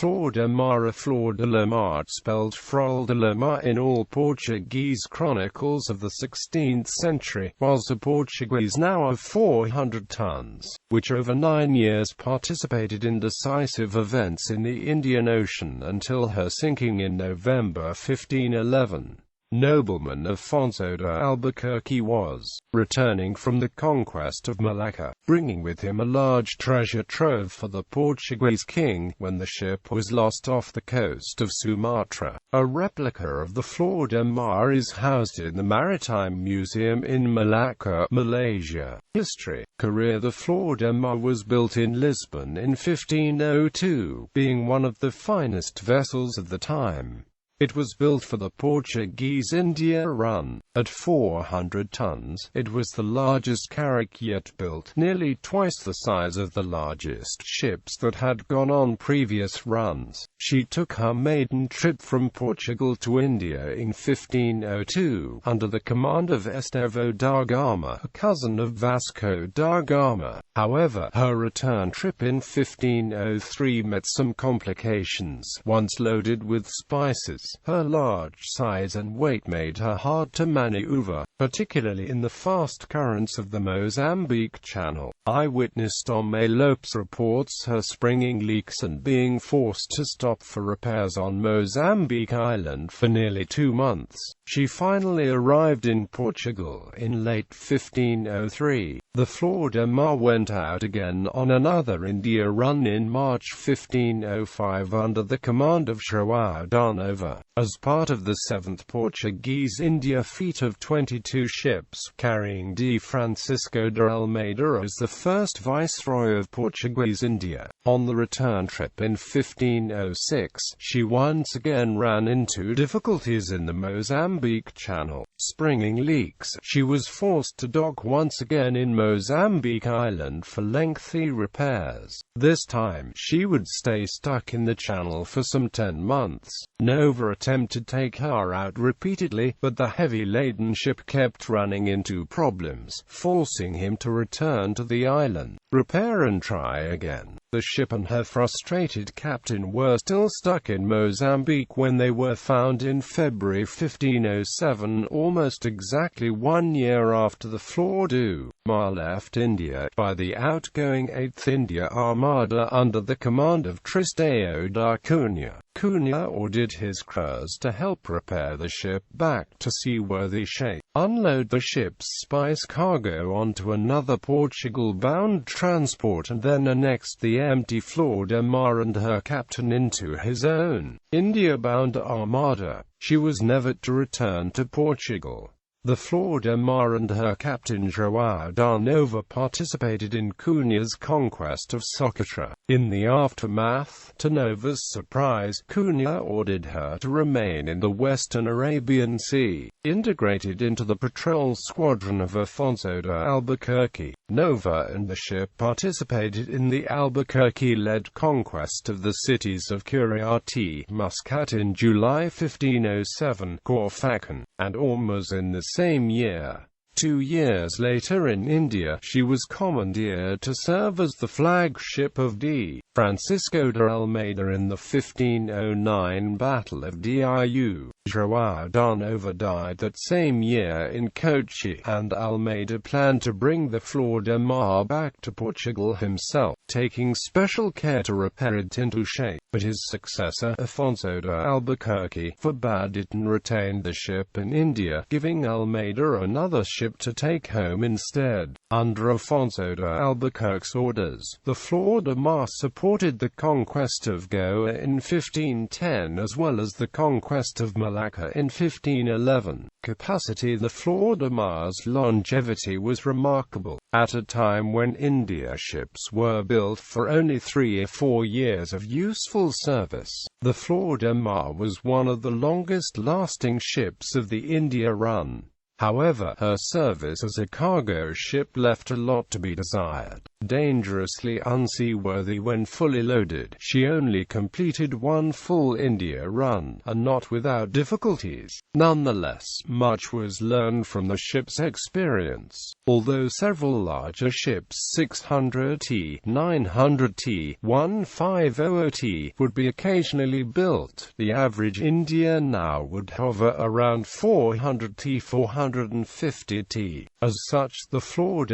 Flor de Mar, a Flor de la Mar spelled Frol de la Mar in all Portuguese chronicles of the 16th century, was a Portuguese now of 400 tons, which over 9 years participated in decisive events in the Indian Ocean until her sinking in November 1511. Nobleman Afonso de Albuquerque was returning from the conquest of Malacca, bringing with him a large treasure trove for the Portuguese king, when the ship was lost off the coast of Sumatra. A replica of the Flor de Mar is housed in the Maritime Museum in Malacca, Malaysia. History. Career. The Flor de Mar was built in Lisbon in 1502, being one of the finest vessels of the time. It was built for the Portuguese India run. At 400 tons, it was the largest carrack yet built, nearly twice the size of the largest ships that had gone on previous runs. She took her maiden trip from Portugal to India in 1502, under the command of Estevão da Gama, a cousin of Vasco da Gama. However, her return trip in 1503 met some complications. Once loaded with spices, her large size and weight made her hard to maneuver, particularly in the fast currents of the Mozambique Channel. Eyewitness Tom A. Lopes reports her springing leaks and being forced to stop for repairs on Mozambique Island for nearly 2 months. She finally arrived in Portugal in late 1503. The Flor de Mar went out again on another India run in March 1505 under the command of João da Nova, as part of the 7th Portuguese India fleet of 22 ships, carrying D. Francisco de Almeida as the first viceroy of Portuguese India. On the return trip in 1506, she once again ran into difficulties in the Mozambique Channel. Springing leaks, she was forced to dock once again in Mozambique Island for lengthy repairs. This time, she would stay stuck in the channel for some 10 months. Nova attempted to take her out repeatedly, but the heavy-laden ship kept running into problems, forcing him to return to the island, repair and try again. The ship and her frustrated captain were still stuck in Mozambique when they were found in February 1507, almost exactly 1 year after the Flor de Mar left India, by the outgoing 8th India Armada under the command of Tristão da Cunha. Cunha ordered his crews to help repair the ship back to seaworthy shape, unload the ship's spice cargo onto another Portugal-bound transport, and then annex the empty Flor de Mar and her captain into his own India-bound armada. She was never to return to Portugal. The Flor de Mar and her captain João da Nova participated in Cunha's conquest of Socotra. In the aftermath, to Nova's surprise, Cunha ordered her to remain in the western Arabian Sea, integrated into the patrol squadron of Afonso de Albuquerque. Nova and the ship participated in the Albuquerque-led conquest of the cities of Curiati, Muscat in July 1507, Corfacan, and Ormuz in the same year. 2 years later in India, she was commandeered to serve as the flagship of D. Francisco de Almeida in the 1509 Battle of Diu. João da Nova died that same year in Kochi, and Almeida planned to bring the Flor de Mar back to Portugal himself, taking special care to repair it into shape. But his successor, Afonso de Albuquerque, forbade it and retained the ship in India, giving Almeida another ship to take home instead. Under Afonso de Albuquerque's orders, the Flor de Mar supported the conquest of Goa in 1510 as well as the conquest of Malacca in 1511. Capacity. The Flor de Mar's longevity was remarkable. At a time when India ships were built for only 3 or 4 years of useful service, the Flor de Mar was one of the longest-lasting ships of the India run. However, her service as a cargo ship left a lot to be desired. dangerously unseaworthy when fully loaded. She only completed one full India run, and not without difficulties. Nonetheless, much was learned from the ship's experience. Although several larger ships 600T, 900T, 1500T would be occasionally built, the average India now would hover around 400T, 450T. As such, the Flor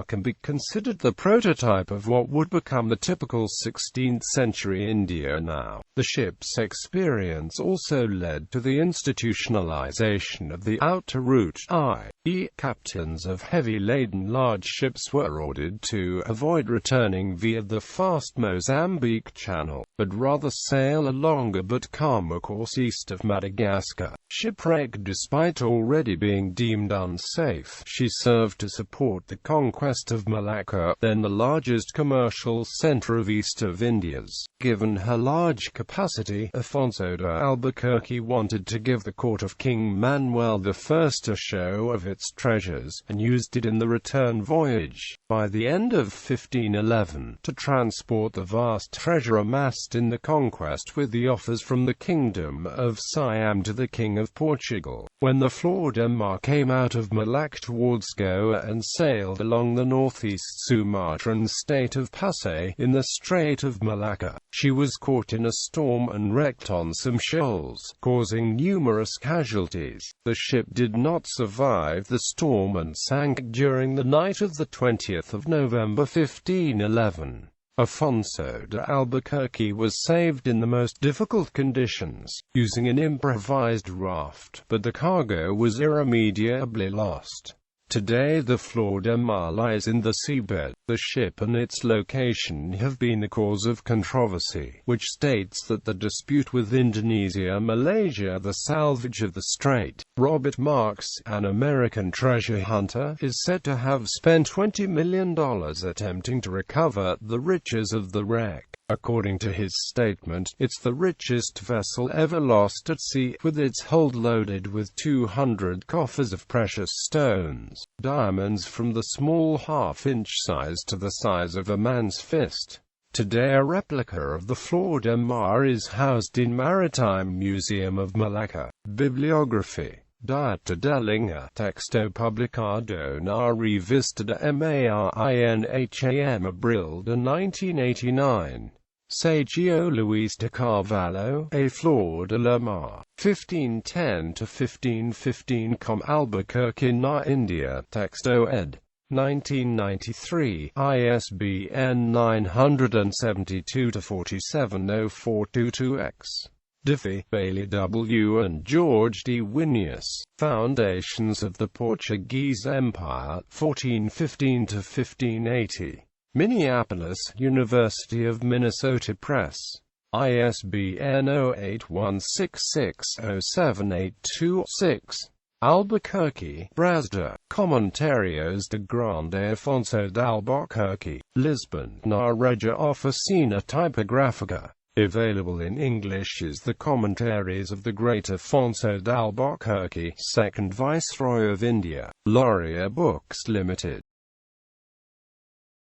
can be considered the prototype of what would become the typical 16th-century India now. The ship's experience also led to the institutionalization of the outer route, i.e., captains of heavy-laden large ships were ordered to avoid returning via the fast Mozambique Channel, but rather sail a longer but calmer course east of Madagascar. Shipwrecked despite already being deemed unsafe, she served to support the conquest of Malacca, then the largest commercial center of east of India's. Given her large capacity, Afonso de Albuquerque wanted to give the court of King Manuel I a show of its treasures, and used it in the return voyage, by the end of 1511, to transport the vast treasure amassed in the conquest with the offers from the Kingdom of Siam to the King of Portugal. When the Flor came out of Malacca towards Goa and sailed along the northeast Sumatran state of Pasay, in the Strait of Malacca, she was caught in a storm and wrecked on some shoals, causing numerous casualties. The ship did not survive the storm and sank during the night of the 20th of November 1511. Afonso de Albuquerque was saved in the most difficult conditions, using an improvised raft, but the cargo was irremediably lost. Today the Flor lies in the seabed. The ship and its location have been the cause of controversy, which states that the dispute with Indonesia, Malaysia, the salvage of the strait. Robert Marks, an American treasure hunter, is said to have spent $20 million attempting to recover the riches of the wreck. According to his statement, it's the richest vessel ever lost at sea, with its hold loaded with 200 coffers of precious stones, diamonds from the small half-inch size to the size of a man's fist. Today a replica of the Flor is housed in Maritime Museum of Malacca. Bibliography. Data Delinga, Texto Publicado na Revista de Marinham, Abril de 1989. Sergio Luis de Carvalho, A Flor de la Mar, 1510–1515 com Albuquerque na India, Texto ed. 1993, ISBN 972-470422-X. Diffie, Bailey W. and George D. Winius, Foundations of the Portuguese Empire, 1415–1580. Minneapolis, University of Minnesota Press. ISBN 0816607826. Albuquerque, Brasda, Comentarios de Grande Afonso de Albuquerque, Lisbon, Na Regia Oficina Tipográfica. Available in English is the Commentaries of the Great Afonso de Albuquerque, 2nd Viceroy of India. Laurier Books Limited.